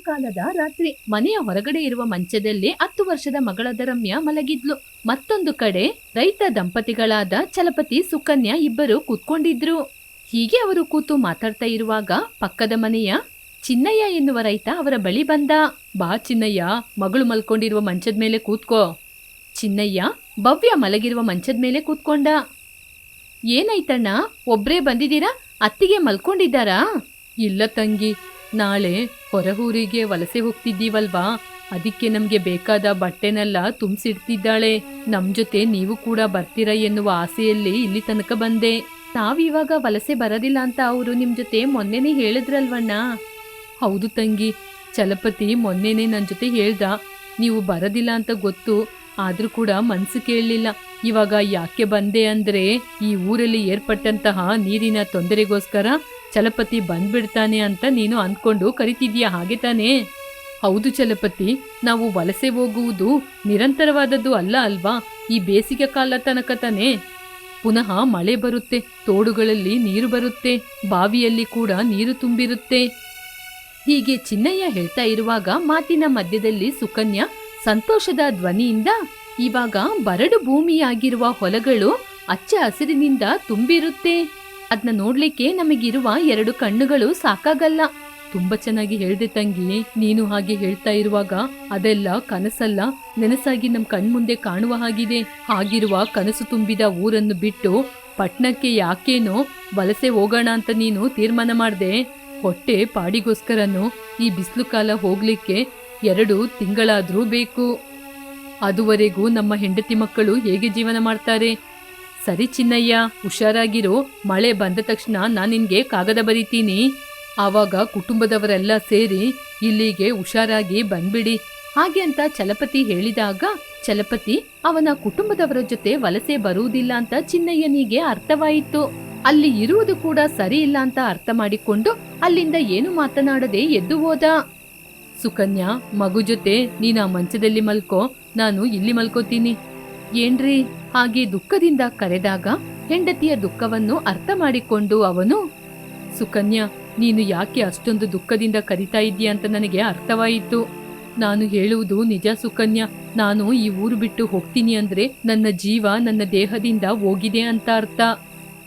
ಕಾಲದ ರಾತ್ರಿ ಮನೆಯ ಹೊರಗಡೆ ಇರುವ ಮಂಚದಲ್ಲಿ 10 ವರ್ಷದ ಮಗಳಾದ ರಮ್ಯಾ ಮಲಗಿದ್ಲು. ಮತ್ತೊಂದು ಕಡೆ ರೈತ ದಂಪತಿಗಳಾದ ಚಲಪತಿ ಸುಕನ್ಯಾ ಇಬ್ಬರು ಕೂತ್ಕೊಂಡಿದ್ರು. ಹೀಗೆ ಅವರು ಕೂತು ಮಾತಾಡ್ತಾ ಇರುವಾಗ ಪಕ್ಕದ ಮನೆಯ ಚಿನ್ನಯ್ಯ ಎನ್ನುವ ರೈತ ಅವರ ಬಳಿ ಬಂದ. ಬಾ ಚಿನ್ನಯ್ಯ, ಮಗಳು ಮಲ್ಕೊಂಡಿರುವ ಮಂಚದ ಮೇಲೆ ಕೂತ್ಕೋ. ಚಿನ್ನಯ್ಯ ಭವ್ಯ ಮಲಗಿರುವ ಮಂಚದ ಮೇಲೆ ಕೂತ್ಕೊಂಡ. ಏನಾಯ್ತಣ್ಣ, ಒಬ್ರೇ ಬಂದಿದ್ದೀರಾ? ಅತ್ತಿಗೆ ಮಲ್ಕೊಂಡಿದ್ದಾರಾ? ಇಲ್ಲ ತಂಗಿ, ನಾಳೆ ಹೊರಗೂರಿಗೆ ವಲಸೆ ಹೋಗ್ತಿದ್ದೀವಲ್ವಾ, ಅದಕ್ಕೆ ನಮ್ಗೆ ಬೇಕಾದ ಬಟ್ಟೆನೆಲ್ಲ ತುಂಬಿಸಿಡ್ತಿದ್ದಾಳೆ. ನಮ್ ಜೊತೆ ನೀವು ಕೂಡ ಬರ್ತೀರಾ ಎನ್ನುವ ಆಸೆಯಲ್ಲಿ ಇಲ್ಲಿ ತನಕ ಬಂದೆ. ನಾವಿವಾಗ ವಲಸೆ ಬರೋದಿಲ್ಲ ಅಂತ ಅವರು ನಿಮ್ ಜೊತೆ ಮೊನ್ನೆನೇ ಹೇಳಿದ್ರಲ್ವಣ್ಣ? ಹೌದು ತಂಗಿ, ಚಲಪತಿ ಮೊನ್ನೆನೇ ನನ್ನ ಜೊತೆ ಹೇಳ್ದ. ನೀವು ಬರೋದಿಲ್ಲ ಅಂತ ಗೊತ್ತು, ಆದ್ರೂ ಕೂಡ ಮನ್ಸು ಕೇಳಲಿಲ್ಲ. ಇವಾಗ ಯಾಕೆ ಬಂದೆ ಅಂದ್ರೆ, ಈ ಊರಲ್ಲಿ ಏರ್ಪಟ್ಟಂತಹ ನೀರಿನ ತೊಂದರೆಗೋಸ್ಕರ ಚಲಪತಿ ಬಂದ್ಬಿಡ್ತಾನೆ ಅಂತ ನೀನು ಅಂದ್ಕೊಂಡು ಕರಿತಿದ್ಯಾ, ಹಾಗೆ ತಾನೇ? ಹೌದು ಚಲಪತಿ, ನಾವು ವಲಸೆ ಹೋಗುವುದು ನಿರಂತರವಾದದ್ದು ಅಲ್ಲ ಅಲ್ವಾ, ಈ ಬೇಸಿಗೆ ಕಾಲ ತನಕ ತಾನೇ. ಪುನಃ ಮಳೆ ಬರುತ್ತೆ, ತೋಡುಗಳಲ್ಲಿ ನೀರು ಬರುತ್ತೆ, ಬಾವಿಯಲ್ಲಿ ಕೂಡ ನೀರು ತುಂಬಿರುತ್ತೆ. ಹೀಗೆ ಚಿನ್ನಯ್ಯ ಹೇಳ್ತಾ ಇರುವಾಗ ಮಾತಿನ ಮಧ್ಯದಲ್ಲಿ ಸುಕನ್ಯಾ ಸಂತೋಷದ ಧ್ವನಿಯಿಂದ, ಇವಾಗ ಬರಡು ಭೂಮಿಯಾಗಿರುವ ಹೊಲಗಳು ಹಚ್ಚ ಹಸಿರಿನಿಂದ ತುಂಬಿರುತ್ತೆ. ಅದನ್ನ ನೋಡ್ಲಿಕ್ಕೆ ನಮಗಿರುವ 2 ಕಣ್ಣುಗಳು ಸಾಕಾಗಲ್ಲ. ತುಂಬಾ ಚೆನ್ನಾಗಿ ಹೇಳ್ದೆ ತಂಗಿ. ನೀನು ಹಾಗೆ ಹೇಳ್ತಾ ಇರುವಾಗ ಅದೆಲ್ಲ ಕನಸಲ್ಲ, ನೆನಸಾಗಿ ನಮ್ ಕಣ್ಮುಂದೆ ಕಾಣುವ ಹಾಗಿದೆ. ಹಾಗಿರುವ ಕನಸು ತುಂಬಿದ ಊರನ್ನು ಬಿಟ್ಟು ಪಟ್ನಕ್ಕೆ ಯಾಕೇನೋ ವಲಸೆ ಹೋಗೋಣ ಅಂತ ನೀನು ತೀರ್ಮಾನ ಮಾಡ್ದೆ. ಹೊಟ್ಟೆ ಪಾಡಿಗೋಸ್ಕರನು ಈ ಬಿಸಿಲು ಕಾಲ ಹೋಗ್ಲಿಕ್ಕೆ 2 ತಿಂಗಳಾದ್ರೂ ಬೇಕು. ಅದುವರೆಗೂ ನಮ್ಮ ಹೆಂಡತಿ ಮಕ್ಕಳು ಹೇಗೆ ಜೀವನ ಮಾಡ್ತಾರೆ? ಸರಿ ಚಿನ್ನಯ್ಯ, ಹುಷಾರಾಗಿರು. ಮಳೆ ಬಂದ ತಕ್ಷಣ ನಾನು ನಿನ್ಗೆ ಕಾಗದ ಬರೀತೀನಿ. ಆವಾಗ ಕುಟುಂಬದವರೆಲ್ಲ ಸೇರಿ ಇಲ್ಲಿಗೆ ಹುಷಾರಾಗಿ ಬಂದ್ಬಿಡಿ. ಹಾಗೆ ಅಂತ ಚಲಪತಿ ಹೇಳಿದಾಗ ಚಲಪತಿ ಅವನ ಕುಟುಂಬದವರ ಜೊತೆ ವಲಸೆ ಬರುವುದಿಲ್ಲ ಅಂತ ಚಿನ್ನಯ್ಯನಿಗೆ ಅರ್ಥವಾಯಿತು. ಅಲ್ಲಿ ಇರುವುದು ಕೂಡ ಸರಿ ಇಲ್ಲ ಅಂತ ಅರ್ಥ ಮಾಡಿಕೊಂಡು ಅಲ್ಲಿಂದ ಏನು ಮಾತನಾಡದೆ ಎದ್ದು ಹೋದ. ಸುಕನ್ಯಾ, ಮಗು ಜೊತೆ ನೀನು ಆ ಮಂಚದಲ್ಲಿ ಮಲ್ಕೋ, ನಾನು ಇಲ್ಲಿ ಮಲ್ಕೋತೀನಿ. ಏನ್ರಿ? ಹಾಗೆ ದುಃಖದಿಂದ ಕರೆದಾಗ ಹೆಂಡತಿಯ ದುಃಖವನ್ನು ಅರ್ಥ ಮಾಡಿಕೊಂಡು ಅವನು, ಸುಕನ್ಯಾ, ನೀನು ಯಾಕೆ ಅಷ್ಟೊಂದು ದುಃಖದಿಂದ ಕರಿತಾ ಇದ್ದೀಯ ಅಂತ ನನಗೆ ಅರ್ಥವಾಯಿತು. ನಾನು ಹೇಳುವುದು ನಿಜ ಸುಕನ್ಯಾ. ನಾನು ಈ ಊರು ಬಿಟ್ಟು ಹೋಗ್ತೀನಿ ಅಂದ್ರೆ ನನ್ನ ಜೀವ ನನ್ನ ದೇಹದಿಂದ ಹೋಗಿದೆ ಅಂತ ಅರ್ಥ.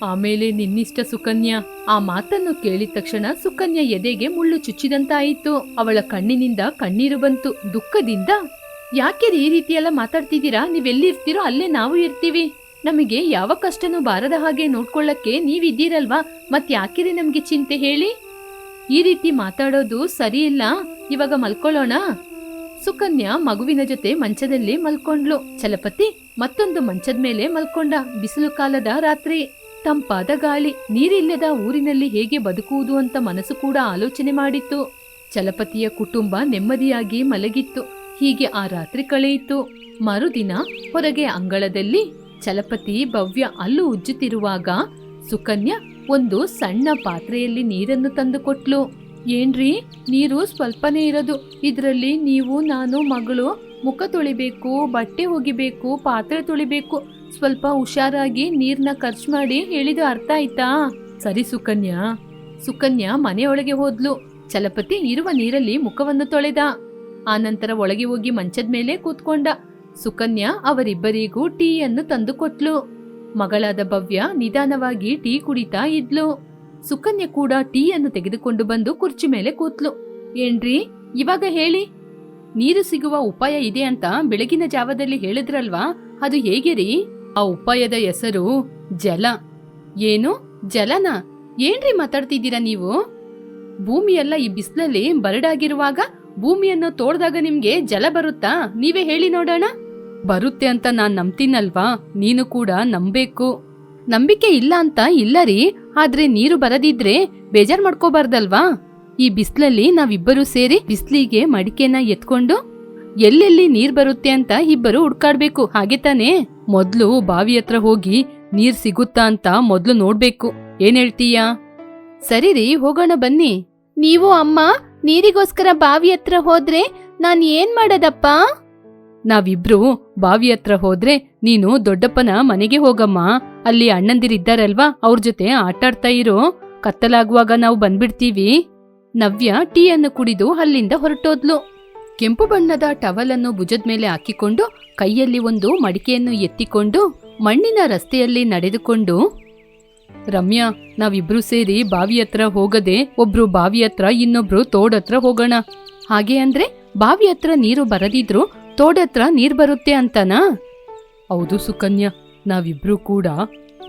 ಆಮೇಲೆ ನಿನ್ನಿಷ್ಟ ಸುಕನ್ಯಾ. ಆ ಮಾತನ್ನು ಕೇಳಿದ ತಕ್ಷಣ ಸುಕನ್ಯಾ ಎದೆಗೆ ಮುಳ್ಳು ಚುಚ್ಚಿದಂತಾಯಿತು. ಅವಳ ಕಣ್ಣಿನಿಂದ ಕಣ್ಣೀರು ಬಂತು ದುಃಖದಿಂದ. ಯಾಕೆ ಈ ರೀತಿಯೆಲ್ಲ ಮಾತಾಡ್ತಿದ್ದೀರಾ? ನೀವೆಲ್ಲಿರ್ತೀರೋ ಅಲ್ಲೇ ನಾವು ಇರ್ತೀವಿ. ನಮಗೆ ಯಾವ ಕಷ್ಟನೂ ಬಾರದ ಹಾಗೆ ನೋಡ್ಕೊಳ್ಳಕ್ಕೆ ನೀವಿದ್ದೀರಲ್ವಾ, ಮತ್ಯಾಕಿರಿ ನಮ್ಗೆ ಚಿಂತೆ ಹೇಳಿ? ಈ ರೀತಿ ಮಾತಾಡೋದು ಸರಿ ಇಲ್ಲ. ಇವಾಗ ಮಲ್ಕೊಳ್ಳೋಣ. ಸುಕನ್ಯಾ ಮಗುವಿನ ಜೊತೆ ಮಂಚದಲ್ಲಿ ಮಲ್ಕೊಂಡ್ಲು. ಚಲಪತಿ ಮತ್ತೊಂದು ಮಂಚದ ಮೇಲೆ ಮಲ್ಕೊಂಡ. ಬಿಸಿಲು ಕಾಲದ ರಾತ್ರಿ, ತಂಪಾದ ಗಾಳಿ. ನೀರಿಲ್ಲದ ಊರಿನಲ್ಲಿ ಹೇಗೆ ಬದುಕುವುದು ಅಂತ ಮನಸ್ಸು ಕೂಡ ಆಲೋಚನೆ ಮಾಡಿತ್ತು. ಚಲಪತಿಯ ಕುಟುಂಬ ನೆಮ್ಮದಿಯಾಗಿ ಮಲಗಿತ್ತು. ಹೀಗೆ ಆ ರಾತ್ರಿ ಕಳೆಯಿತು. ಮರುದಿನ ಹೊರಗೆ ಅಂಗಳದಲ್ಲಿ ಚಲಪತಿ ಭವ್ಯ ಹಲ್ಲು ಉಜ್ಜುತ್ತಿರುವಾಗ ಸುಕನ್ಯಾ ಒಂದು ಸಣ್ಣ ಪಾತ್ರೆಯಲ್ಲಿ ನೀರನ್ನು ತಂದು ಕೊಟ್ಲು. ಏನ್ರಿ, ನೀರು ಸ್ವಲ್ಪನೇ ಇರೋದು, ಇದರಲ್ಲಿ ನೀವು ನಾನು ಮಗಳು ಮುಖ ತೊಳಿಬೇಕು, ಬಟ್ಟೆ ಒಗಿಬೇಕು, ಪಾತ್ರೆ ತೊಳಿಬೇಕು. ಸ್ವಲ್ಪ ಹುಷಾರಾಗಿ ನೀರ್ನ ಖರ್ಚು ಮಾಡಿ ಹೇಳಿದ ಅರ್ಥ ಆಯ್ತಾ? ಸರಿ ಸುಕನ್ಯಾ. ಸುಕನ್ಯಾ ಮನೆಯೊಳಗೆ ಹೋದ್ಲು. ಚಲಪತಿ ಇರುವ ನೀರಲ್ಲಿ ಮುಖವನ್ನು ತೊಳೆದ. ಆನಂತರ ಒಳಗೆ ಹೋಗಿ ಮಂಚದ ಮೇಲೆ ಕೂತ್ಕೊಂಡ. ಸುಕನ್ಯಾ ಅವರಿಬ್ಬರಿಗೂ ಟೀಯನ್ನು ತಂದು ಕೊಟ್ಲು. ಮಗಳಾದ ಭವ್ಯ ನಿಧಾನವಾಗಿ ಟೀ ಕುಡಿತಾ ಇದ್ಲು. ಸುಕನ್ಯಾ ಕೂಡ ಟೀಯನ್ನು ತೆಗೆದುಕೊಂಡು ಬಂದು ಕುರ್ಚಿ ಮೇಲೆ ಕೂತ್ಲು. ಏನ್ರಿ, ಇವಾಗ ಹೇಳಿ. ನೀರು ಸಿಗುವ ಉಪಾಯ ಇದೆ ಅಂತ ಬೆಳಗಿನ ಜಾವದಲ್ಲಿ ಹೇಳಿದ್ರಲ್ವಾ, ಅದು ಹೇಗೆ ರೀ? ಆ ಉಪಾಯದ ಹೆಸರು ಜಲ. ಏನು ಜಲನ? ಏನ್ರಿ ಮಾತಾಡ್ತಿದ್ದೀರಾ ನೀವು? ಭೂಮಿಯೆಲ್ಲ ಈ ಬಿಸಿಲಲ್ಲಿ ಬರಡಾಗಿರುವಾಗ ಭೂಮಿಯನ್ನು ತೋಡ್ದಾಗ ನಿಮ್ಗೆ ಜಲ ಬರುತ್ತಾ? ನೀವೇ ಹೇಳಿ ನೋಡೋಣ. ಬರುತ್ತೆ ಅಂತ ನಾನ್ ನಂಬ್ತೀನಲ್ವಾ, ನೀನು ಕೂಡ ನಂಬೇಕು. ನಂಬಿಕೆ ಇಲ್ಲ ಅಂತ ಇಲ್ಲ ರೀ, ಆದ್ರೆ ನೀರು ಬರದಿದ್ರೆ ಬೇಜಾರ್ ಮಾಡ್ಕೋಬಾರ್ದಲ್ವಾ? ಈ ಬಿಸಿಲಲ್ಲಿ ನಾವಿಬ್ಬರು ಸೇರಿ ಬಿಸ್ಲಿಗೆ ಮಡಿಕೆನ ಎತ್ಕೊಂಡು ಎಲ್ಲೆಲ್ಲಿ ನೀರ್ ಬರುತ್ತೆ ಅಂತ ಇಬ್ಬರು ಹುಡ್ಕಾಡ್ಬೇಕು, ಹಾಗೆ ತಾನೇ? ಮೊದ್ಲು ಬಾವಿ ಹತ್ರ ಹೋಗಿ ನೀರ್ ಸಿಗುತ್ತಾ ಅಂತ ಮೊದ್ಲು ನೋಡ್ಬೇಕು. ಏನ್ ಹೇಳ್ತೀಯಾ? ಸರಿ ರೀ, ಹೋಗೋಣ ಬನ್ನಿ. ನೀವು ಅಮ್ಮ ನೀರಿಗೋಸ್ಕರ ಬಾವಿ ಹತ್ರ ಹೋದ್ರೆ ನಾನ್ ಏನ್ ಮಾಡದಪ್ಪ? ನಾವಿಬ್ರು ಬಾವಿ ಹತ್ರ ಹೋದ್ರೆ ನೀನು ದೊಡ್ಡಪ್ಪನ ಮನೆಗೆ ಹೋಗಮ್ಮ. ಅಲ್ಲಿ ಅಣ್ಣಂದಿರಿದ್ದಾರಲ್ವಾ, ಅವ್ರ ಜೊತೆ ಆಟಾಡ್ತಾ ಇರೋ. ಕತ್ತಲಾಗುವಾಗ ನಾವು ಬಂದ್ಬಿಡ್ತೀವಿ. ನವ್ಯ ಟೀಯನ್ನು ಕುಡಿದು ಅಲ್ಲಿಂದ ಹೊರಟೋದ್ಲು. ಕೆಂಪು ಬಣ್ಣದ ಟವಲ್ ಅನ್ನು ಭುಜದ ಮೇಲೆ ಹಾಕಿಕೊಂಡು ಕೈಯಲ್ಲಿ ಒಂದು ಮಡಿಕೆಯನ್ನು ಎತ್ತಿಕೊಂಡು ಮಣ್ಣಿನ ರಸ್ತೆಯಲ್ಲಿ ನಡೆದುಕೊಂಡು, ರಮ್ಯಾ, ನಾವಿಬ್ರು ಸೇರಿ ಬಾವಿ ಹತ್ರ ಹೋಗದೆ ಒಬ್ರು ಬಾವಿ ಹತ್ರ ಇನ್ನೊಬ್ರು ತೋಡತ್ರ ಹೋಗೋಣ. ಹಾಗೆ ಅಂದ್ರೆ ಬಾವಿ ಹತ್ರ ನೀರು ಬರದಿದ್ರು ತೋಡತ್ರ ನೀರ್ ಬರುತ್ತೆ ಅಂತನಾ? ಹೌದು ಸುಕನ್ಯಾ, ನಾವಿಬ್ರು ಕೂಡ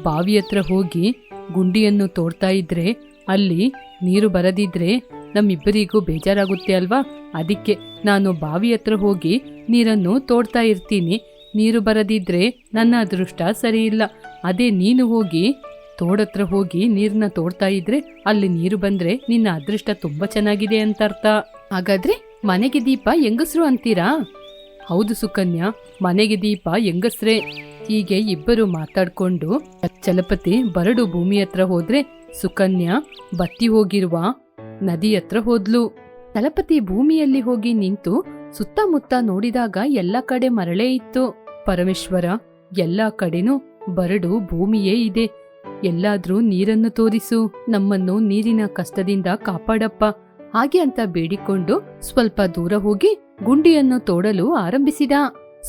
ಬಾವಿ ಹತ್ರ ಹೋಗಿ ಗುಂಡಿಯನ್ನು ತೋಡ್ತಾ ಇದ್ರೆ ಅಲ್ಲಿ ನೀರು ಬರದಿದ್ರೆ ನಮ್ಮಿಬ್ಬರಿಗೂ ಬೇಜಾರಾಗುತ್ತೆ ಅಲ್ವಾ? ಅದಕ್ಕೆ ನಾನು ಬಾವಿ ಹತ್ರ ಹೋಗಿ ನೀರನ್ನು ತೋಡ್ತಾ ಇರ್ತೀನಿ. ನೀರು ಬರದಿದ್ರೆ ನನ್ನ ಅದೃಷ್ಟ ಸರಿ ಇಲ್ಲ. ಅದೇ ನೀನು ಹೋಗಿ ತೋಡತ್ರ ಹೋಗಿ ನೀರನ್ನ ತೋಡ್ತಾ ಇದ್ರೆ ಅಲ್ಲಿ ನೀರು ಬಂದ್ರೆ ನಿನ್ನ ಅದೃಷ್ಟ ತುಂಬಾ ಚೆನ್ನಾಗಿದೆ ಅಂತ ಅರ್ಥ. ಹಾಗಾದ್ರೆ ಮನೆಗೆ ದೀಪ ಹೆಂಗಸ್ರು ಅಂತೀರಾ? ಹೌದು ಸುಕನ್ಯಾ, ಮನೆಗೆ ದೀಪ ಹೆಂಗಸ್ರೇ. ಹೀಗೆ ಇಬ್ಬರು ಮಾತಾಡ್ಕೊಂಡು ಚಲಪತಿ ಬರಡು ಭೂಮಿ ಹತ್ರ ಹೋದ್ರೆ ಸುಕನ್ಯಾ ಬತ್ತಿ ಹೋಗಿರುವ ನದಿ ಹತ್ರ ಹೋದ್ಲು. ಚಲಪತಿ ಭೂಮಿಯಲ್ಲಿ ಹೋಗಿ ನಿಂತು ಸುತ್ತಮುತ್ತ ನೋಡಿದಾಗ ಎಲ್ಲ ಕಡೆ ಮರಳೇ ಇತ್ತು. ಪರಮೇಶ್ವರ, ಎಲ್ಲಾ ಕಡೆನೂ ಬರಡು ಭೂಮಿಯೇ ಇದೆ. ಎಲ್ಲಾದ್ರೂ ನೀರನ್ನು ತೋರಿಸು, ನಮ್ಮನ್ನು ನೀರಿನ ಕಷ್ಟದಿಂದ ಕಾಪಾಡಪ್ಪ. ಹಾಗೆ ಅಂತ ಬೇಡಿಕೊಂಡು ಸ್ವಲ್ಪ ದೂರ ಹೋಗಿ ಗುಂಡಿಯನ್ನು ತೋಡಲು ಆರಂಭಿಸಿದ.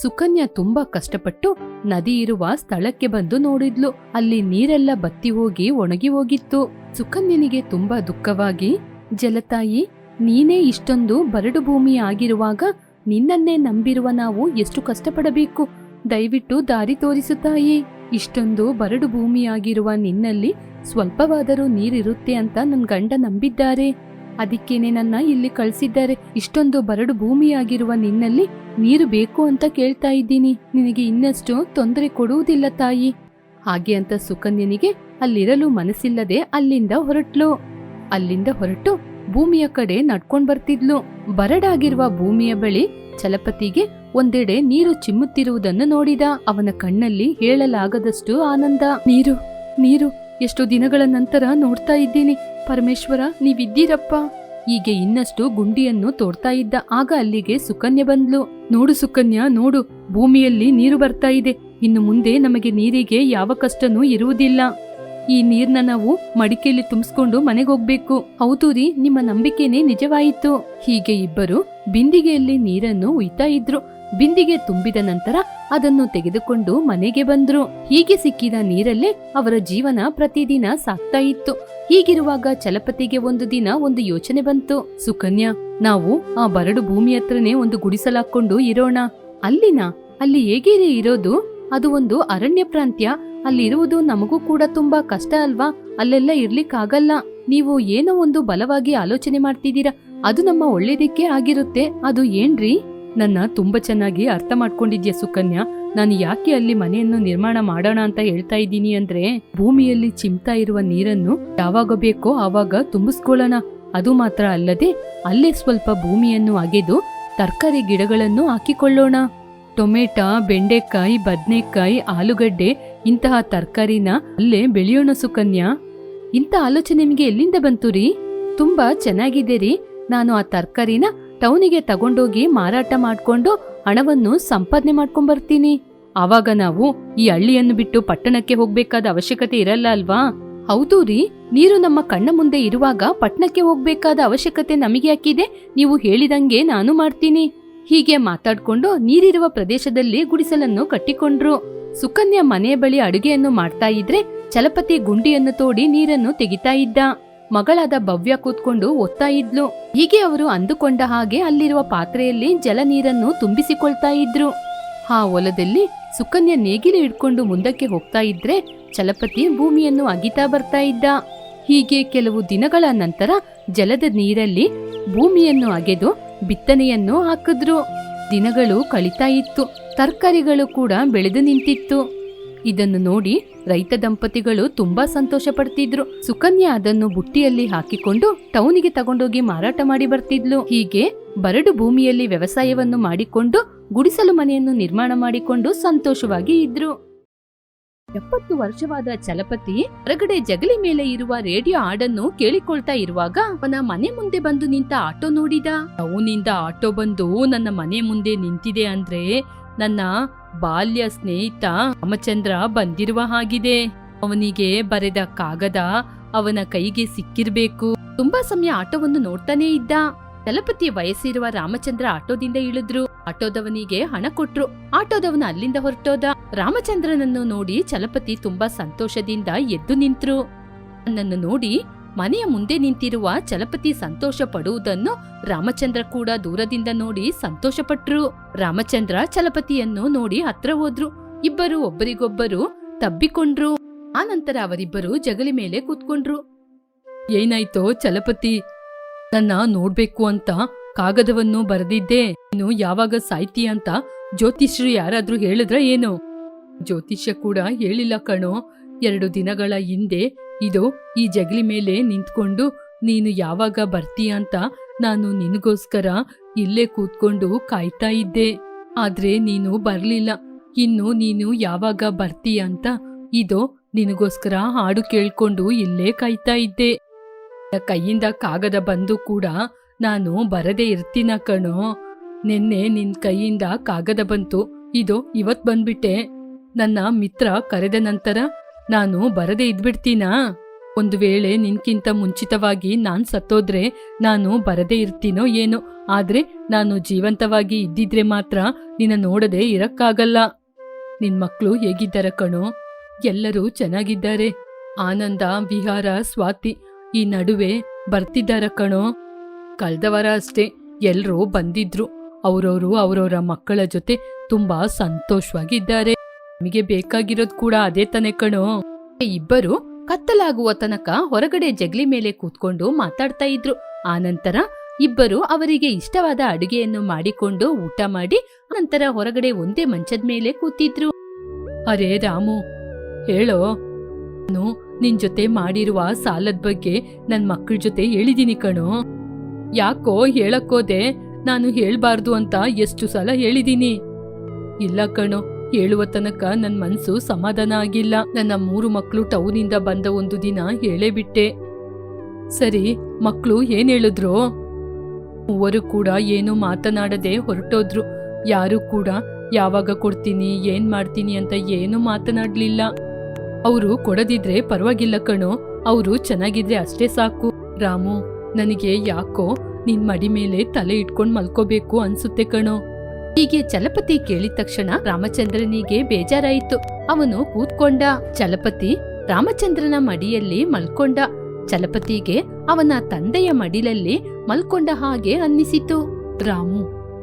ಸುಕನ್ಯಾ ತುಂಬಾ ಕಷ್ಟಪಟ್ಟು ನದಿ ಇರುವ ಸ್ಥಳಕ್ಕೆ ಬಂದು ನೋಡಿದ್ಲು. ಅಲ್ಲಿ ನೀರೆಲ್ಲ ಬತ್ತಿ ಹೋಗಿ ಒಣಗಿ ಹೋಗಿತ್ತು. ಸುಕನ್ಯನಿಗೆ ತುಂಬಾ ದುಃಖವಾಗಿ, ಜಲತಾಯಿ, ನೀನೇ ಇಷ್ಟೊಂದು ಬರಡು ಭೂಮಿ ಆಗಿರುವಾಗ ನಿನ್ನನ್ನೇ ನಂಬಿರುವ ನಾವು ಎಷ್ಟು ಕಷ್ಟಪಡಬೇಕು? ದಯವಿಟ್ಟು ದಾರಿ ತೋರಿಸು ತಾಯಿ. ಇಷ್ಟೊಂದು ಬರಡು ಭೂಮಿಯಾಗಿರುವ ನಿನ್ನಲ್ಲಿ ಸ್ವಲ್ಪವಾದರೂ ನೀರಿರುತ್ತೆ ಅಂತ ನನ್ ಗಂಡ ನಂಬಿದ್ದಾರೆ. ಅದಕ್ಕೇನೆ ನನ್ನ ಇಲ್ಲಿ ಕಳ್ಸಿದ್ದಾರೆ. ಇಷ್ಟೊಂದು ಬರಡು ಭೂಮಿಯಾಗಿರುವ ನಿನ್ನಲ್ಲಿ ನೀರು ಬೇಕು ಅಂತ ಕೇಳ್ತಾ ಇದ್ದೀನಿ. ನಿನಗೆ ಇನ್ನಷ್ಟು ತೊಂದರೆ ಕೊಡುವುದಿಲ್ಲ ತಾಯಿ. ಹಾಗೆ ಅಂತ ಸುಕನ್ಯನಿಗೆ ಅಲ್ಲಿರಲು ಮನಸ್ಸಿಲ್ಲದೆ ಅಲ್ಲಿಂದ ಹೊರಟ್ಲು. ಅಲ್ಲಿಂದ ಹೊರಟು ಭೂಮಿಯ ಕಡೆ ನಡ್ಕೊಂಡ್ ಬರ್ತಿದ್ಲು. ಬರಡಾಗಿರುವ ಭೂಮಿಯ ಬಳಿ ಚಲಪತಿಗೆ ಒಂದೆಡೆ ನೀರು ಚಿಮ್ಮುತ್ತಿರುವುದನ್ನು ನೋಡಿದ. ಅವನ ಕಣ್ಣಲ್ಲಿ ಹೇಳಲಾಗದಷ್ಟು ಆನಂದ. ನೀರು, ನೀರು, ಎಷ್ಟು ದಿನಗಳ ನಂತರ ನೋಡ್ತಾ ಇದ್ದೀನಿ. ಪರಮೇಶ್ವರ, ನೀವಿದ್ದೀರಪ್ಪ. ಹೀಗೆ ಇನ್ನಷ್ಟು ಗುಂಡಿಯನ್ನು ತೋಡ್ತಾ ಇದ್ದ. ಆಗ ಅಲ್ಲಿಗೆ ಸುಕನ್ಯಾ ಬಂದ್ಲು. ನೋಡು ಸುಕನ್ಯಾ, ನೋಡು, ಭೂಮಿಯಲ್ಲಿ ನೀರು ಬರ್ತಾ ಇದೆ. ಇನ್ನು ಮುಂದೆ ನಮಗೆ ನೀರಿಗೆ ಯಾವ ಕಷ್ಟನೂ ಇರುವುದಿಲ್ಲ. ಈ ನೀರ್ನ ನಾವು ಮಡಿಕೆಯಲ್ಲಿ ತುಂಬಿಸ್ಕೊಂಡು ಮನೆಗೆ ಹೋಗ್ಬೇಕು. ಹೌದು ರೀ, ನಿಮ್ಮ ನಂಬಿಕೆನೇ ನಿಜವಾಯಿತು. ಹೀಗೆ ಇಬ್ಬರು ಬಿಂದಿಗೆಯಲ್ಲಿ ನೀರನ್ನು ಉಯ್ತಾ ಇದ್ರು. ಬಿಂದಿಗೆ ತುಂಬಿದ ನಂತರ ಅದನ್ನು ತೆಗೆದುಕೊಂಡು ಮನೆಗೆ ಬಂದ್ರು. ಹೀಗೆ ಸಿಕ್ಕಿದ ನೀರಲ್ಲೇ ಅವರ ಜೀವನ ಪ್ರತಿದಿನ ಸಾಗ್ತಾ ಇತ್ತು. ಹೀಗಿರುವಾಗ ಚಲಪತಿಗೆ ಒಂದು ದಿನ ಒಂದು ಯೋಚನೆ ಬಂತು. ಸುಕನ್ಯಾ, ನಾವು ಆ ಬರಡು ಭೂಮಿ ಹತ್ರನೇ ಒಂದು ಗುಡಿಸಲಾಕೊಂಡು ಇರೋಣ. ಅಲ್ಲಿ ಹೇಗೆ ಇರೋದು? ಅದು ಒಂದು ಅರಣ್ಯ ಪ್ರಾಂತ್ಯ. ಅಲ್ಲಿರುವುದು ನಮಗೂ ಕೂಡ ತುಂಬಾ ಕಷ್ಟ ಅಲ್ವಾ? ಅಲ್ಲೆಲ್ಲ ಇರ್ಲಿಕ್ಕಾಗಲ್ಲ. ನೀವು ಏನೋ ಒಂದು ಬಲವಾಗಿ ಆಲೋಚನೆ ಮಾಡ್ತಿದ್ದೀರಾ. ಅದು ನಮ್ಮ ಒಳ್ಳೇದಕ್ಕೆ ಆಗಿರುತ್ತೆ. ಅದು ಏನ್ರಿ? ನನ್ನ ತುಂಬಾ ಚೆನ್ನಾಗಿ ಅರ್ಥ ಮಾಡ್ಕೊಂಡಿದ್ಯಾ ಸುಕನ್ಯಾ. ನಾನು ಯಾಕೆ ಅಲ್ಲಿ ಮನೆಯನ್ನು ನಿರ್ಮಾಣ ಮಾಡೋಣ ಅಂತ ಹೇಳ್ತಾ ಇದ್ದೀನಿ ಅಂದ್ರೆ, ಭೂಮಿಯಲ್ಲಿ ಚಿಮ್ತಾ ಇರುವ ನೀರನ್ನು ಯಾವಾಗ ಬೇಕೋ ಆವಾಗ ತುಂಬಿಸ್ಕೊಳ್ಳೋಣ. ಅದು ಮಾತ್ರ ಅಲ್ಲದೆ ಅಲ್ಲೇ ಸ್ವಲ್ಪ ಭೂಮಿಯನ್ನು ಅಗೆದು ತರಕಾರಿ ಗಿಡಗಳನ್ನು ಹಾಕಿಕೊಳ್ಳೋಣ. ಟೊಮೆಟೊ, ಬೆಂಡೆಕಾಯಿ, ಬದನೆಕಾಯಿ, ಆಲೂಗಡ್ಡೆ ಇಂತಹ ತರಕಾರಿನ ಅಲ್ಲೇ ಬೆಳೆಯೋಣ ಸುಕನ್ಯಾ. ಇಂಥ ಆಲೋಚನೆ ನಿಮಗೆ ಎಲ್ಲಿಂದ ಬಂತು ರೀ? ತುಂಬಾ ಚೆನ್ನಾಗಿದೆ ರೀ. ನಾನು ಆ ತರಕಾರಿನ ಟೌನಿಗೆ ತಗೊಂಡೋಗಿ ಮಾರಾಟ ಮಾಡ್ಕೊಂಡು ಹಣವನ್ನು ಸಂಪಾದನೆ ಮಾಡ್ಕೊಂಡ್ ಬರ್ತೀನಿ. ಆವಾಗ ನಾವು ಈ ಹಳ್ಳಿಯನ್ನು ಬಿಟ್ಟು ಪಟ್ಟಣಕ್ಕೆ ಹೋಗ್ಬೇಕಾದ ಅವಶ್ಯಕತೆ ಇರಲ್ಲ ಅಲ್ವಾ? ಹೌದು ರೀ, ನೀರು ನಮ್ಮ ಕಣ್ಣ ಮುಂದೆ ಇರುವಾಗ ಪಟ್ಟಣಕ್ಕೆ ಹೋಗ್ಬೇಕಾದ ಅವಶ್ಯಕತೆ ನಮಗೆ ಯಾಕಿದೆ? ನೀವು ಹೇಳಿದಂಗೆ ನಾನು ಮಾಡ್ತೀನಿ. ಹೀಗೆ ಮಾತಾಡ್ಕೊಂಡು ನೀರಿರುವ ಪ್ರದೇಶದಲ್ಲಿ ಗುಡಿಸಲನ್ನು ಕಟ್ಟಿಕೊಂಡ್ರು. ಸುಕನ್ಯಾ ಮನೆಯ ಬಳಿ ಅಡುಗೆಯನ್ನು ಮಾಡ್ತಾ ಇದ್ರೆ ಚಲಪತಿ ಗುಂಡಿಯನ್ನು ತೋಡಿ ನೀರನ್ನು ತೆಗಿತಾ ಇದ್ದ. ಮಗಳಾದ ಭವ್ಯ ಕೂತ್ಕೊಂಡು ಓದ್ತಾ ಇದ್ಲು. ಹೀಗೆ ಅವರು ಅಂದುಕೊಂಡ ಹಾಗೆ ಅಲ್ಲಿರುವ ಪಾತ್ರೆಯಲ್ಲಿ ಜಲ ನೀರನ್ನು ತುಂಬಿಸಿಕೊಳ್ತಾ ಇದ್ರು. ಆ ಹೊಲದಲ್ಲಿ ಸುಕನ್ಯಾ ನೇಗಿಲು ಹಿಡ್ಕೊಂಡು ಮುಂದಕ್ಕೆ ಹೋಗ್ತಾ ಇದ್ರೆ ಚಲಪತಿ ಭೂಮಿಯನ್ನು ಅಗಿತಾ ಬರ್ತಾ ಇದ್ದ. ಹೀಗೆ ಕೆಲವು ದಿನಗಳ ನಂತರ ಜಲದ ನೀರಲ್ಲಿ ಭೂಮಿಯನ್ನು ಅಗೆದು ಬಿತ್ತನೆಯನ್ನು ಹಾಕಿದ್ರು. ದಿನಗಳು ಕಳೀತಾ ಇತ್ತು. ತರಕಾರಿಗಳು ಕೂಡ ಬೆಳೆದು ನಿಂತಿತ್ತು. ಇದನ್ನು ನೋಡಿ ರೈತ ದಂಪತಿಗಳು ತುಂಬಾ ಸಂತೋಷ ಪಡ್ತಿದ್ರು. ಸುಕನ್ಯಾ ಅದನ್ನು ಬುಟ್ಟಿಯಲ್ಲಿ ಹಾಕಿಕೊಂಡು ಟೌನಿಗೆ ತಗೊಂಡೋಗಿ ಮಾರಾಟ ಮಾಡಿ ಬರ್ತಿದ್ಲು. ಹೀಗೆ ಬರಡು ಭೂಮಿಯಲ್ಲಿ ವ್ಯವಸಾಯವನ್ನು ಮಾಡಿಕೊಂಡು ಗುಡಿಸಲು ಮನೆಯನ್ನು ನಿರ್ಮಾಣ ಮಾಡಿಕೊಂಡು ಸಂತೋಷವಾಗಿ ಇದ್ರು. 70 ವರ್ಷವಾದ ಚಲಪತಿ ಹೊರಗಡೆ ಜಗಲಿ ಮೇಲೆ ಇರುವ ರೇಡಿಯೋ ಹಾಡನ್ನು ಕೇಳಿಕೊಳ್ತಾ ಇರುವಾಗ ಅವನ ಮನೆ ಮುಂದೆ ಬಂದು ನಿಂತ ಆಟೋ ನೋಡಿದ. ಅವನಿಂದ ಆಟೋ ಬಂದು ನನ್ನ ಮನೆ ಮುಂದೆ ನಿಂತಿದೆ ಅಂದ್ರೆ ನನ್ನ ಬಾಲ್ಯ ಸ್ನೇಹಿತ ರಾಮಚಂದ್ರ ಬಂದಿರುವ ಹಾಗಿದೆ. ಅವನಿಗೆ ಬರೆದ ಕಾಗದ ಅವನ ಕೈಗೆ ಸಿಕ್ಕಿರ್ಬೇಕು. ತುಂಬಾ ಸಮಯ ಆಟೋವನ್ನು ನೋಡ್ತಾನೇ ಇದ್ದ. ಚಲಪತಿ ವಯಸ್ಸಿರುವ ರಾಮಚಂದ್ರ ಆಟೋದಿಂದ ಇಳಿದ್ರು. ಆಟೋದವನಿಗೆ ಹಣ ಕೊಟ್ರು. ಆಟೋದವನ ಅಲ್ಲಿಂದ ಹೊರಟೋದ. ರಾಮಚಂದ್ರನನ್ನು ನೋಡಿ ಚಲಪತಿ ತುಂಬಾ ಸಂತೋಷದಿಂದ ಎದ್ದು ನಿಂತ್ರು. ನನ್ನನ್ನು ನೋಡಿ ಮನೆಯ ಮುಂದೆ ನಿಂತಿರುವ ಚಲಪತಿ ಸಂತೋಷ ಪಡುವುದನ್ನು ರಾಮಚಂದ್ರ ಕೂಡ ದೂರದಿಂದ ನೋಡಿ ಸಂತೋಷಪಟ್ರು. ರಾಮಚಂದ್ರ ಚಲಪತಿಯನ್ನು ನೋಡಿ ಹತ್ರ ಹೋದ್ರು. ಇಬ್ಬರು ಒಬ್ಬರಿಗೊಬ್ಬರು ತಬ್ಬಿಕೊಂಡ್ರು. ಆನಂತರ ಅವರಿಬ್ಬರು ಜಗಲಿ ಮೇಲೆ ಕೂತ್ಕೊಂಡ್ರು. ಏನಾಯ್ತೋ ಚಲಪತಿ? ನನ್ನ ನೋಡ್ಬೇಕು ಅಂತ ಕಾಗದವನ್ನು ಬರೆದಿದ್ದೆ. ನೀನು ಯಾವಾಗ ಸಾಯ್ತೀಯ ಅಂತ ಜ್ಯೋತಿಷ್ಯರು ಯಾರಾದ್ರೂ ಹೇಳಿದ್ರ ಏನು? ಜ್ಯೋತಿಷ್ಯ ಕೂಡ ಹೇಳಿಲ್ಲ ಕಣೋ. 2 ದಿನಗಳ ಹಿಂದೆ ಈ ಜಗಲಿ ಮೇಲೆ ನಿಂತ್ಕೊಂಡು ನೀನು ಯಾವಾಗ ಬರ್ತೀಯ ಅಂತ ನಾನು ನಿನಗೋಸ್ಕರ ಇಲ್ಲೇ ಕೂತ್ಕೊಂಡು ಕಾಯ್ತಾ ಇದ್ದೆ. ಆದ್ರೆ ನೀನು ಬರ್ಲಿಲ್ಲ. ಇನ್ನು ನೀನು ಯಾವಾಗ ಬರ್ತೀಯ ಅಂತ ನಿನಗೋಸ್ಕರ ಹಾಡು ಕೇಳ್ಕೊಂಡು ಇಲ್ಲೇ ಕಾಯ್ತಾ ಇದ್ದೆ. ಕೈಯಿಂದ ಕಾಗದ ಬಂದು ಕೂಡ ನಾನು ಬರದೇ ಇರ್ತೀನ ಕಣೋ. ನಿನ್ನೆ ನಿನ್ ಕೈಯಿಂದ ಕಾಗದ ಬಂತು. ಇವತ್ ಬಂದ್ಬಿಟ್ಟೆ. ನನ್ನ ಮಿತ್ರ ಕರೆದ ನಂತರ ನಾನು ಬರದೇ ಇದ್ಬಿಡ್ತೀನಾ? ಒಂದು ವೇಳೆ ನಿನ್ಕಿಂತ ಮುಂಚಿತವಾಗಿ ನಾನ್ ಸತ್ತೋದ್ರೆ ನಾನು ಬರದೇ ಇರ್ತೀನೋ ಏನೋ. ಆದ್ರೆ ನಾನು ಜೀವಂತವಾಗಿ ಇದ್ದಿದ್ರೆ ಮಾತ್ರ ನಿನ್ನ ನೋಡದೆ ಇರಕ್ಕಾಗಲ್ಲ. ನಿನ್ ಮಕ್ಳು ಹೇಗಿದ್ದಾರೆ ಕಣೋ? ಎಲ್ಲರೂ ಚೆನ್ನಾಗಿದ್ದಾರೆ. ಆನಂದ, ವಿಹಾರ, ಸ್ವಾತಿ ಈ ನಡುವೆ ಬರ್ತಿದ್ದಾರ ಕಣೋ. ಕಳೆದ ವಾರ ಅಷ್ಟೇ ಎಲ್ರೂ ಬಂದಿದ್ರು. ಅವರವರ ಮಕ್ಕಳ ಜೊತೆ ತುಂಬಾ ಸಂತೋಷವಾಗಿದ್ದಾರೆ. ನಮಗೆ ಬೇಕಾಗಿರೋದು ಕೂಡ ಅದೇ ತಾನೆ ಕಣೋ. ಇಬ್ಬರು ಕತ್ತಲಾಗುವ ತನಕ ಹೊರಗಡೆ ಜಗಲಿ ಮೇಲೆ ಕೂತ್ಕೊಂಡು ಮಾತಾಡ್ತಾ ಇದ್ರು. ಆನಂತರ ಇಬ್ಬರು ಅವರಿಗೆ ಇಷ್ಟವಾದ ಅಡುಗೆಯನ್ನು ಮಾಡಿಕೊಂಡು ಊಟ ಮಾಡಿ ನಂತರ ಹೊರಗಡೆ ಒಂದೇ ಮಂಚದ ಮೇಲೆ ಕೂತಿದ್ರು. ಅರೇ ರಾಮು, ಹೇಳೋ. ನಾನು ನಿನ್ ಜೊತೆ ಮಾಡಿರುವ ಸಾಲದ ಬಗ್ಗೆ ನನ್ ಮಕ್ಕಳ ಜೊತೆ ಹೇಳಿದೀನಿ ಕಣೋ. ಯಾಕೋ ಹೇಳಕ್ಕೋದೆ? ನಾನು ಹೇಳ್ಬಾರ್ದು ಅಂತ ಎಷ್ಟು ಸಲ ಹೇಳಿದೀನಿ. ಇಲ್ಲ ಕಣೋ, ಹೇಳುವ ತನಕ ನನ್ ಮನ್ಸು ಸಮಾಧಾನ ಆಗಿಲ್ಲ. ನನ್ನ 3 ಮಕ್ಕಳು ಟೌನಿಂದ ಬಂದ ಒಂದು ದಿನ ಹೇಳೇ ಬಿಟ್ಟೆ. ಸರಿ, ಮಕ್ಕಳು ಏನ್ ಹೇಳಿದ್ರು? ಮೂವರು ಕೂಡ ಏನು ಮಾತನಾಡದೆ ಹೊರಟೋದ್ರು. ಯಾರು ಕೂಡ ಯಾವಾಗ ಕೊಡ್ತೀನಿ, ಏನ್ ಮಾಡ್ತೀನಿ ಅಂತ ಏನು ಮಾತನಾಡ್ಲಿಲ್ಲ. ಅವರು ಕೊಡದಿದ್ರೆ ಪರವಾಗಿಲ್ಲ ಕಣೋ, ಅವರು ಚೆನ್ನಾಗಿದ್ರೆ ಅಷ್ಟೇ ಸಾಕು. ರಾಮು, ನನಗೆ ಯಾಕೋ ನಿನ್ ಮಡಿ ಮೇಲೆ ತಲೆ ಇಟ್ಕೊಂಡ್ ಮಲ್ಕೋಬೇಕು ಅನ್ಸುತ್ತೆ ಕಣೋ. ಹೀಗೆ ಚಲಪತಿ ಕೇಳಿದ ತಕ್ಷಣ ರಾಮಚಂದ್ರನಿಗೆ ಬೇಜಾರಾಯಿತು. ಅವನು ಕೂತ್ಕೊಂಡ. ಚಲಪತಿ ರಾಮಚಂದ್ರನ ಮಡಿಯಲ್ಲಿ ಮಲ್ಕೊಂಡ. ಚಲಪತಿಗೆ ಅವನ ತಂದೆಯ ಮಡಿಲಲ್ಲಿ ಮಲ್ಕೊಂಡ ಹಾಗೆ ಅನ್ನಿಸಿತು. ರಾಮು,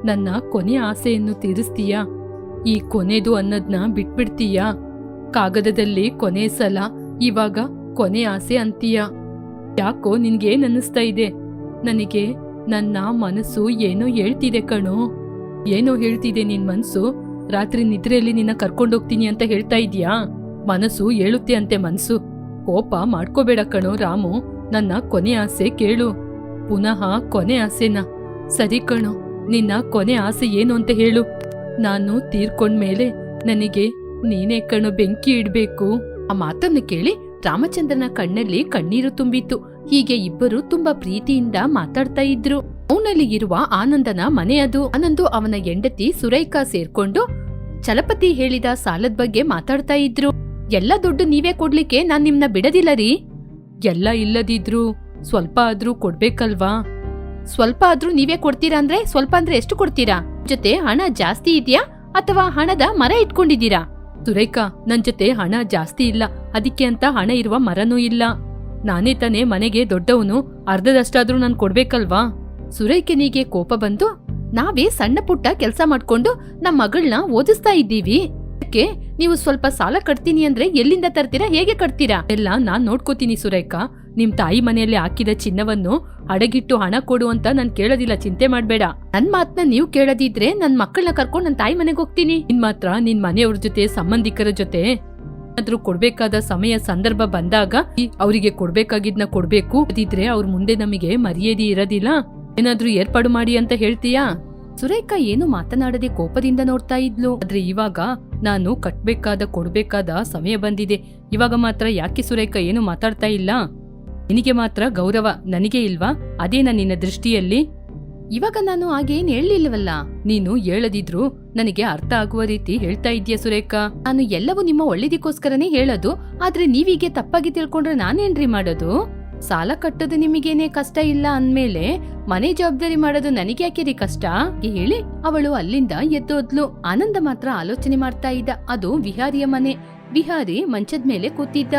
ನನ್ನ ಕೊನೆ ಆಸೆಯನ್ನು ತೀರಿಸ್ತೀಯಾ? ಈ ಕೊನೆದು ಅನ್ನದ್ನ ಬಿಟ್ಬಿಡ್ತೀಯಾ? ಕಾಗದದಲ್ಲಿ ಕೊನೆ ಸಲ, ಇವಾಗ ಕೊನೆ ಆಸೆ ಅಂತೀಯ. ಯಾಕೋ ನಿನ್ಗೇನ್ ಅನ್ನಿಸ್ತಾ ಇದೆ? ನನಗೆ ನನ್ನ ಮನಸ್ಸು ಏನೋ ಹೇಳ್ತಿದೆ ಕಣೋ. ಏನೋ ಹೇಳ್ತಿದೆ ನಿನ್ ಮನ್ಸು? ರಾತ್ರಿ ನಿದ್ರೆಯಲ್ಲಿ ನಿನ್ನ ಕರ್ಕೊಂಡೋಗ್ತೀನಿ ಅಂತ ಹೇಳ್ತಾ ಇದೀಯಾ? ಮನಸ್ಸು ಹೇಳುತ್ತೆ ಅಂತೆ ಮನ್ಸು. ಕೋಪ ಮಾಡ್ಕೋಬೇಡ ಕಣೋ ರಾಮು. ನನ್ನ ಕೊನೆ ಆಸೆ ಕೇಳು. ಪುನಃ ಕೊನೆ ಆಸೆನಾ? ಸರಿ ಕಣೋ, ನಿನ್ನ ಕೊನೆ ಆಸೆ ಏನು ಅಂತ ಹೇಳು. ನಾನು ತೀರ್ಕೊಂಡ್ಮೇಲೆ ನನಗೆ ನೀನೇ ಕಣೋ ಬೆಂಕಿ ಇಡ್ಬೇಕು. ಆ ಮಾತನ್ನು ಕೇಳಿ ರಾಮಚಂದ್ರನ ಕಣ್ಣಲ್ಲಿ ಕಣ್ಣೀರು ತುಂಬಿತ್ತು. ಹೀಗೆ ಇಬ್ಬರು ತುಂಬಾ ಪ್ರೀತಿಯಿಂದ ಮಾತಾಡ್ತಾ ಇದ್ರು. ಅವನಲ್ಲಿ ಇರುವ ಆನಂದನ ಮನೆ ಅದು. ಆನಂದು ಅವನ ಹೆಂಡತಿ ಸುರೈಕಾ ಸೇರ್ಕೊಂಡು ಚಲಪತಿ ಹೇಳಿದ ಸಾಲದ ಬಗ್ಗೆ ಮಾತಾಡ್ತಾ ಇದ್ರು. ಎಲ್ಲ ದುಡ್ಡು ನೀವೇ ಕೊಡ್ಲಿಕ್ಕೆ ನಾನ್ ನಿಮ್ನ ಬಿಡದಿಲ್ಲ ರೀ. ಎಲ್ಲ ಇಲ್ಲದಿದ್ರು ಸ್ವಲ್ಪ ಆದ್ರೂ ಕೊಡ್ಬೇಕಲ್ವಾ? ಸ್ವಲ್ಪ ಆದ್ರೂ ನೀವೇ ಕೊಡ್ತೀರಾ ಅಂದ್ರೆ ಸ್ವಲ್ಪ ಅಂದ್ರೆ ಎಷ್ಟು ಕೊಡ್ತೀರಾ? ಜೊತೆ ಹಣ ಜಾಸ್ತಿ ಇದೆಯಾ ಅಥವಾ ಹಣದ ಮರ ಇಟ್ಕೊಂಡಿದ್ದೀರಾ? ಸುರೇಖಾ, ನನ್ ಜೊತೆ ಹಣ ಜಾಸ್ತಿ ಇಲ್ಲ. ಅದಕ್ಕೆ ಅಂತ ಹಣ ಇರುವ ಮರನೂ ಇಲ್ಲ. ನಾನೇ ತಾನೇ ಮನೆಗೆ ದೊಡ್ಡವನು. ಅರ್ಧದಷ್ಟಾದ್ರೂ ನಾನ್ ಕೊಡ್ಬೇಕಲ್ವಾ? ಸುರೇಖನಿಗೆ ಕೋಪ ಬಂದು, ನಾವೇ ಸಣ್ಣ ಪುಟ್ಟ ಕೆಲಸ ಮಾಡ್ಕೊಂಡು ನಮ್ಮ ಮಗಳನ್ನ ಓದಿಸ್ತಾ ಇದ್ದೀವಿ. ಅದಕ್ಕೆ ನೀವು ಸ್ವಲ್ಪ ಸಾಲ ಕಟ್ತೀನಿ ಅಂದ್ರೆ ಎಲ್ಲಿಂದ ತರ್ತೀರಾ? ಹೇಗೆ ಕಟ್ತೀರಾ? ಎಲ್ಲ ನಾನ್ ನೋಡ್ಕೋತೀನಿ ಸುರೇಖಾ. ನಿಮ್ ತಾಯಿ ಮನೆಯಲ್ಲಿ ಹಾಕಿದ ಚಿನ್ನವನ್ನು ಅಡಗಿಟ್ಟು ಹಣ ಕೊಡು ಅಂತ ನಾನ್ ಕೇಳೋದಿಲ್ಲ, ಚಿಂತೆ ಮಾಡ್ಬೇಡ. ನನ್ ಮಾತ್ನ ನೀವು ಕೇಳದಿದ್ರೆ ನನ್ ಮಕ್ಕಳನ್ನ ಕರ್ಕೊಂಡು ನನ್ ತಾಯಿ ಮನೆಗೆ ಹೋಗ್ತೀನಿ. ನಿನ್ ಮಾತ್ರ ನಿನ್ ಮನೆಯವ್ರ ಜೊತೆ, ಸಂಬಂಧಿಕರ ಜೊತೆ ಏನಾದ್ರೂ ಕೊಡ್ಬೇಕಾದ ಸಮಯ ಸಂದರ್ಭ ಬಂದಾಗ ಅವರಿಗೆ ಕೊಡ್ಬೇಕಾಗಿದ್ನ ಕೊಡ್ಬೇಕು. ಅದಿದ್ರೆ ಅವ್ರ ಮುಂದೆ ನಮಗೆ ಮರ್ಯಾದೆ ಇರೋದಿಲ್ಲ. ಏನಾದ್ರೂ ಏರ್ಪಾಡು ಮಾಡಿ ಅಂತ ಹೇಳ್ತೀಯಾ? ಸುರೇಖಾ ಏನು ಮಾತನಾಡದೆ ಕೋಪದಿಂದ ನೋಡ್ತಾ ಇದ್ಲು. ಆದ್ರೆ ಇವಾಗ ನಾನು ಕಟ್ಬೇಕಾದ ಕೊಡ್ಬೇಕಾದ ಸಮಯ ಬಂದಿದೆ. ಇವಾಗ ಮಾತ್ರ ಯಾಕೆ ಸುರೇಖಾ ಏನು ಮಾತಾಡ್ತಾ ಇಲ್ಲ? ನಿನಗೆ ಮಾತ್ರ ಗೌರವ, ನನಗೆ ಇಲ್ವಾ? ಅದೇನಾ ನಿನ್ನ ದೃಷ್ಟಿಯಲ್ಲಿ? ಇವಾಗ ನಾನು ಹಾಗೇನ್ ಹೇಳಿಲ್ವಲ್ಲ. ನೀನು ಹೇಳದಿದ್ರು ನನಗೆ ಅರ್ಥ ಆಗುವ ರೀತಿ ಹೇಳ್ತಾ ಇದ್ದೀಯ ಸುರೇಖಾ. ನಾನು ಎಲ್ಲವೂ ನಿಮ್ಮ ಒಳ್ಳೇದಕ್ಕೋಸ್ಕರನೇ ಹೇಳೋದು. ಆದ್ರೆ ನೀವೀಗೆ ತಪ್ಪಾಗಿ ತಿಳ್ಕೊಂಡ್ರೆ ನಾನೇನ್ರಿ ಮಾಡೋದು? ಸಾಲ ಕಟ್ಟೋದು ನಿಮಗೇನೆ ಕಷ್ಟ ಇಲ್ಲ ಅಂದ್ಮೇಲೆ ಮನೆ ಜವಾಬ್ದಾರಿ ಮಾಡೋದು ನನಗೆ ಯಾಕೆ ಕಷ್ಟ ಹೇಳಿ ಅವಳು ಅಲ್ಲಿಂದ ಎದ್ದೋದ್ಲು. ಆನಂದ ಮಾತ್ರ ಆಲೋಚನೆ ಮಾಡ್ತಾ ಇದ್ದ. ಅದು ವಿಹಾರಿಯ ಮನೆ. ವಿಹಾರಿ ಮಂಚದ ಮೇಲೆ ಕೂತಿದ್ದ.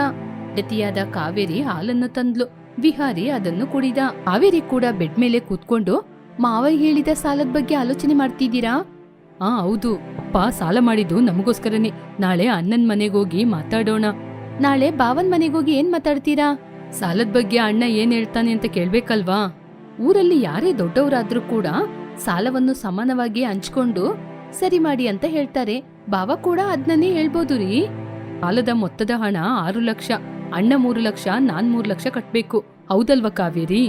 ಹೆಂಡತಿಯಾದ ಕಾವೇರಿ ಹಾಲನ್ನು ತಂದ್ಲು. ವಿಹಾರಿ ಅದನ್ನು ಕುಡಿದ. ಕಾವೇರಿ ಕೂಡ ಬೆಡ್ ಮೇಲೆ ಕೂತ್ಕೊಂಡು, ಮಾವ ಹೇಳಿದ ಸಾಲದ ಬಗ್ಗೆ ಆಲೋಚನೆ ಮಾಡ್ತಿದ್ದೀರಾ? ಹೌದು ಅಪ್ಪ ಸಾಲ ಮಾಡಿದ್ದು ನಮಗೋಸ್ಕರನೇ. ನಾಳೆ ಅಣ್ಣನ್ ಮನೆಗೋಗಿ ಮಾತಾಡೋಣ. ನಾಳೆ ಬಾವನ್ ಮನೆಗೋಗಿ ಏನ್ ಮಾತಾಡ್ತೀರಾ? ಸಾಲದ ಬಗ್ಗೆ ಅಣ್ಣ ಏನ್ ಹೇಳ್ತಾನೆ ಅಂತ ಕೇಳ್ಬೇಕಲ್ವಾ? ಊರಲ್ಲಿ ಯಾರೇ ದೊಡ್ಡವರಾದ್ರೂ ಕೂಡ ಸಾಲವನ್ನು ಸಮಾನವಾಗಿ ಹಂಚ್ಕೊಂಡು ಸರಿ ಮಾಡಿ ಅಂತ ಹೇಳ್ತಾರೆ. ಬಾವ ಕೂಡ ಅದ್ನನ್ನೇ ಹೇಳ್ಬೋದು ರೀ. ಸಾಲದ ಮೊತ್ತದ ಹಣ 6 ಲಕ್ಷ. ಅಣ್ಣ 3 ಲಕ್ಷ, ನಾನ್ 3 ಲಕ್ಷ ಕಟ್ಬೇಕು. ಹೌದಲ್ವಾ ಕಾವೇರಿ?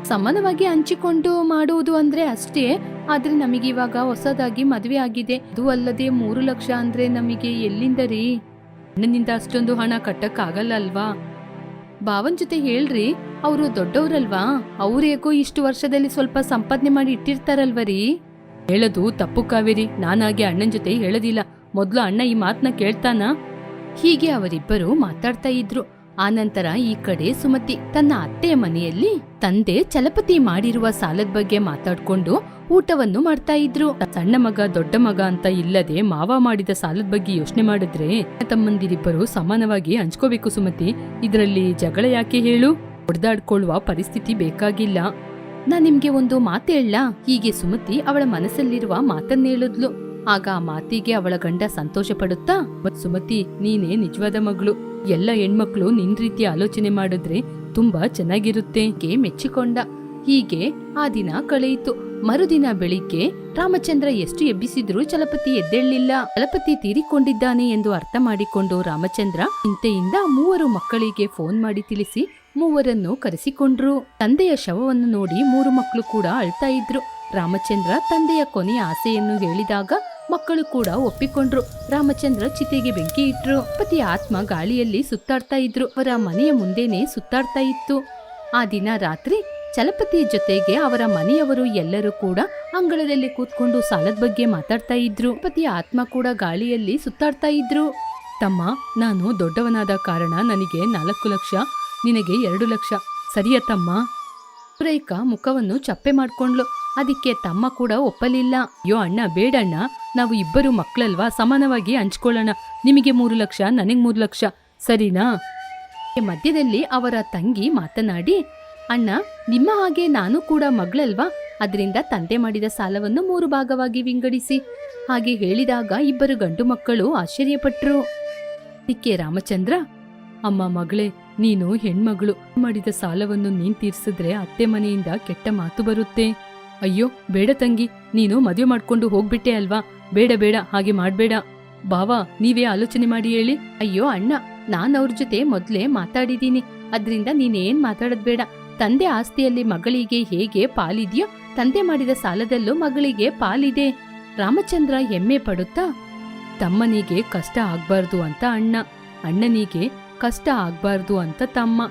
ಸಮಾನವಾಗಿ ಹಂಚಿಕೊಂಡು ಮಾಡುವುದು ಅಂದ್ರೆ ಅಷ್ಟೇ. ಆದ್ರೆ ನಮಗಿವಾಗ ಹೊಸದಾಗಿ ಮದ್ವೆ ಆಗಿದೆ. ಅದು ಅಲ್ಲದೆ 3 ಲಕ್ಷ ಅಂದ್ರೆ ನಮಗೆ ಎಲ್ಲಿಂದ ರೀ? ಅಣ್ಣನಿಂದ ಅಷ್ಟೊಂದು ಹಣ ಕಟ್ಟಕ್ ಆಗಲ್ಲ ಅಲ್ವಾ? ಬಾವನ್ ಜೊತೆ ಹೇಳ್ರಿ, ಅವರು ದೊಡ್ಡವ್ರಲ್ವಾ? ಅವ್ರೇಗೋ ಇಷ್ಟು ವರ್ಷದಲ್ಲಿ ಸ್ವಲ್ಪ ಸಂಪಾದನೆ ಮಾಡಿ ಇಟ್ಟಿರ್ತಾರಲ್ವರಿ. ಹೇಳೋದು ತಪ್ಪು ಕಾವೇರಿ. ನಾನಾಗೆ ಅಣ್ಣನ್ ಜೊತೆ ಹೇಳೋದಿಲ್ಲ. ಮೊದ್ಲು ಅಣ್ಣ ಈ ಮಾತನ್ನ ಕೇಳ್ತಾನ. ಹೀಗೆ ಅವರಿಬ್ಬರು ಮಾತಾಡ್ತಾ ಇದ್ರು. ಆನಂತರ ಈ ಕಡೆ ಸುಮತಿ ತನ್ನ ಅತ್ತೆಯ ಮನೆಯಲ್ಲಿ ತಂದೆ ಚಲಪತಿ ಮಾಡಿರುವ ಸಾಲದ ಬಗ್ಗೆ ಮಾತಾಡ್ಕೊಂಡು ಊಟವನ್ನು ಮಾಡ್ತಾ ಇದ್ರು. ಸಣ್ಣ ಮಗ ದೊಡ್ಡ ಮಗ ಅಂತ ಇಲ್ಲದೆ ಮಾವ ಮಾಡಿದ ಸಾಲದ ಬಗ್ಗೆ ಯೋಚನೆ ಮಾಡಿದ್ರೆ ತಮ್ಮಂದಿರಿಬ್ಬರು ಸಮಾನವಾಗಿ ಹಂಚ್ಕೋಬೇಕು ಸುಮತಿ. ಇದರಲ್ಲಿ ಜಗಳ ಯಾಕೆ ಹೇಳು? ಹೊಡೆದಾಡ್ಕೊಳ್ಳುವ ಪರಿಸ್ಥಿತಿ ಬೇಕಾಗಿಲ್ಲ. ನಾನ್ ನಿಮ್ಗೆ ಒಂದು ಮಾತು ಹೇಳ. ಹೀಗೆ ಸುಮತಿ ಅವಳ ಮನಸ್ಸಲ್ಲಿರುವ ಮಾತನ್ನ ಹೇಳಿದ್ಲು. ಆಗ ಆ ಮಾತಿಗೆ ಅವಳ ಗಂಡ ಸಂತೋಷ ಪಡುತ್ತಾ, ಸುಮತಿ ನೀನೇ ನಿಜವಾದ ಮಗಳು. ಎಲ್ಲ ಹೆಣ್ಮಕ್ಳು ನಿನ್ ರೀತಿ ಆಲೋಚನೆ ಮಾಡಿದ್ರೆ ತುಂಬಾ ಚೆನ್ನಾಗಿರುತ್ತೆ ಮೆಚ್ಚಿಕೊಂಡ. ಹೀಗೆ ಆ ದಿನ ಕಳೆಯಿತು. ಮರುದಿನ ಬೆಳಿಗ್ಗೆ ರಾಮಚಂದ್ರ ಎಷ್ಟು ಎಬ್ಬಿಸಿದ್ರೂ ಚಲಪತಿ ಎದ್ದೇಳಲಿಲ್ಲ. ಚಲಪತಿ ತೀರಿಕೊಂಡಿದ್ದಾನೆ ಎಂದು ಅರ್ಥ ಮಾಡಿಕೊಂಡು ರಾಮಚಂದ್ರ ಚಿಂತೆಯಿಂದ 3 ಮಕ್ಕಳಿಗೆ ಫೋನ್ ಮಾಡಿ ತಿಳಿಸಿ 3ರನ್ನು ಕರೆಸಿಕೊಂಡ್ರು. ತಂದೆಯ ಶವವನ್ನು ನೋಡಿ 3 ಮಕ್ಕಳು ಕೂಡ ಅಳ್ತಾ ಇದ್ರು. ರಾಮಚಂದ್ರ ತಂದೆಯ ಕೊನೆಯ ಆಸೆಯನ್ನು ಹೇಳಿದಾಗ ಮಕ್ಕಳು ಕೂಡ ಒಪ್ಪಿಕೊಂಡ್ರು. ರಾಮಚಂದ್ರ ಚಿತೆಗೆ ಬೆಂಕಿ ಇಟ್ರು. ಪತಿಯ ಆತ್ಮ ಗಾಳಿಯಲ್ಲಿ ಸುತ್ತಾಡ್ತಾ ಇದ್ರು. ಅವರ ಮನೆಯ ಮುಂದೆನೆ ಸುತ್ತಾಡ್ತಾ ಇತ್ತು. ಆ ದಿನ ರಾತ್ರಿ ಚಲಪತಿ ಜೊತೆಗೆ ಅವರ ಮನೆಯವರು ಎಲ್ಲರೂ ಕೂಡ ಅಂಗಳದಲ್ಲಿ ಕೂತ್ಕೊಂಡು ಸಾಲದ ಬಗ್ಗೆ ಮಾತಾಡ್ತಾ ಇದ್ರು. ಪತಿಯ ಆತ್ಮ ಕೂಡ ಗಾಳಿಯಲ್ಲಿ ಸುತ್ತಾಡ್ತಾ ಇದ್ರು. ತಮ್ಮ, ನಾನು ದೊಡ್ಡವನಾದ ಕಾರಣ ನನಗೆ 4 ಲಕ್ಷ, ನಿನಗೆ 2 ಲಕ್ಷ ಸರಿಯ ತಮ್ಮ? ಸುರೇಖಾ ಮುಖವನ್ನು ಚಪ್ಪೆ ಮಾಡ್ಕೊಂಡ್ಲು. ಅದಕ್ಕೆ ತಮ್ಮ ಕೂಡ ಒಪ್ಪಲಿಲ್ಲ. ಅಯ್ಯೋ ಅಣ್ಣ, ಬೇಡಣ್ಣ, ನಾವು ಇಬ್ಬರು ಮಕ್ಕಳಲ್ವಾ, ಸಮಾನವಾಗಿ ಹಂಚ್ಕೊಳ್ಳೋಣ. ನಿಮಗೆ 3 ಲಕ್ಷ, ನನಗೆ 3 ಲಕ್ಷ, ಸರಿನಾ? ಮಧ್ಯದಲ್ಲಿ ಅವರ ತಂಗಿ ಮಾತನಾಡಿ, ಅಣ್ಣ, ನಿಮ್ಮ ಹಾಗೆ ನಾನು ಕೂಡ ಮಗಳಲ್ವಾ, ಅದರಿಂದ ತಂದೆ ಮಾಡಿದ ಸಾಲವನ್ನು 3 ಭಾಗವಾಗಿ ವಿಂಗಡಿಸಿ. ಹಾಗೆ ಹೇಳಿದಾಗ ಇಬ್ಬರು ಗಂಡು ಮಕ್ಕಳು ಆಶ್ಚರ್ಯಪಟ್ರು. ಅದಕ್ಕೆ ರಾಮಚಂದ್ರ, ಅಮ್ಮ ಮಗಳೇ, ನೀನು ಹೆಣ್ಮಗಳು. ಮಾಡಿದ ಸಾಲವನ್ನು ನೀನ್ ತೀರ್ಸಿದ್ರೆ ಅತ್ತೆ ಮನೆಯಿಂದ ಕೆಟ್ಟ ಮಾತು ಬರುತ್ತೆ. ಅಯ್ಯೋ ಬೇಡ ತಂಗಿ, ನೀನು ಮದುವೆ ಮಾಡ್ಕೊಂಡು ಹೋಗ್ಬಿಟ್ಟೆ ಅಲ್ವಾ? ಬೇಡ ಬೇಡ, ಹಾಗೆ ಮಾಡ್ಬೇಡ. ಬಾವಾ, ನೀವೇ ಆಲೋಚನೆ ಮಾಡಿ ಹೇಳಿ. ಅಯ್ಯೋ ಅಣ್ಣ, ನಾನ್ ಅವ್ರ ಜೊತೆ ಮೊದ್ಲೇ ಮಾತಾಡಿದೀನಿ. ಅದ್ರಿಂದ ನೀನೇನ್ ಮಾತಾಡೋದ್ ಬೇಡ. ತಂದೆ ಆಸ್ತಿಯಲ್ಲಿ ಮಗಳಿಗೆ ಹೇಗೆ ಪಾಲಿದೆಯೋ, ತಂದೆ ಮಾಡಿದ ಸಾಲದಲ್ಲೂ ಮಗಳಿಗೆ ಪಾಲಿದೆ. ರಾಮಚಂದ್ರ ಹೆಮ್ಮೆ ಪಡುತ್ತಾ, ತಮ್ಮನಿಗೆ ಕಷ್ಟ ಆಗ್ಬಾರ್ದು ಅಂತ ಅಣ್ಣ, ಅಣ್ಣನಿಗೆ ಕಷ್ಟ ಆಗ್ಬಾರ್ದು ಅಂತ ತಮ್ಮ,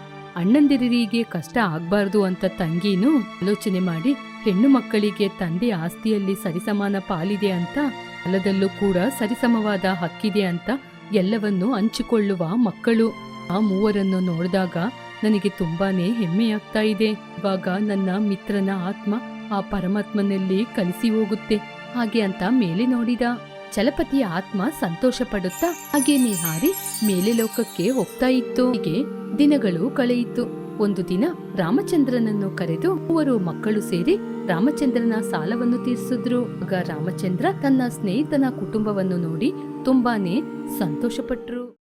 ಅಣ್ಣಂದಿರಿಗೆ ಕಷ್ಟ ಆಗ್ಬಾರ್ದು ಅಂತ ತಂಗಿನೂ ಆಲೋಚನೆ ಮಾಡಿ ಹೆಣ್ಣು ಮಕ್ಕಳಿಗೆ ತಂದೆ ಆಸ್ತಿಯಲ್ಲಿ ಸರಿಸಮಾನ ಪಾಲಿದೆ ಅಂತ, ಹೊಲದಲ್ಲೂ ಕೂಡ ಸರಿಸಮವಾದ ಹಕ್ಕಿದೆ ಅಂತ ಎಲ್ಲವನ್ನೂ ಹಂಚಿಕೊಳ್ಳುವ ಮಕ್ಕಳು. ಆ 3ರನ್ನು ನೋಡಿದಾಗ ನನಗೆ ತುಂಬಾನೇ ಹೆಮ್ಮೆಯಾಗ್ತಾ ಇದೆ. ಇವಾಗ ನನ್ನ ಮಿತ್ರನ ಆತ್ಮ ಆ ಪರಮಾತ್ಮನಲ್ಲಿ ಕಲಿಸಿ ಹೋಗುತ್ತೆ ಹಾಗೆ ಅಂತ ಮೇಲೆ ನೋಡಿದ. ಚಲಪತಿಯ ಆತ್ಮ ಸಂತೋಷ ಪಡುತ್ತಾ ಹಾಗೇನೆ ಹಾರಿ ಮೇಲೆ ಲೋಕಕ್ಕೆ ಹೋಗ್ತಾ ಇತ್ತು. ಹೀಗೆ ದಿನಗಳು ಕಳೆಯಿತು. ಒಂದು ದಿನ ರಾಮಚಂದ್ರನನ್ನು ಕರೆದು 3 ಮಕ್ಕಳು ಸೇರಿ ರಾಮಚಂದ್ರನ ಸಾಲವನ್ನು ತೀರಿಸಿದ್ರು. ಆಗ ರಾಮಚಂದ್ರ ತನ್ನ ಸ್ನೇಹಿತನ ಕುಟುಂಬವನ್ನು ನೋಡಿ ತುಂಬಾನೇ ಸಂತೋಷಪಟ್ರು.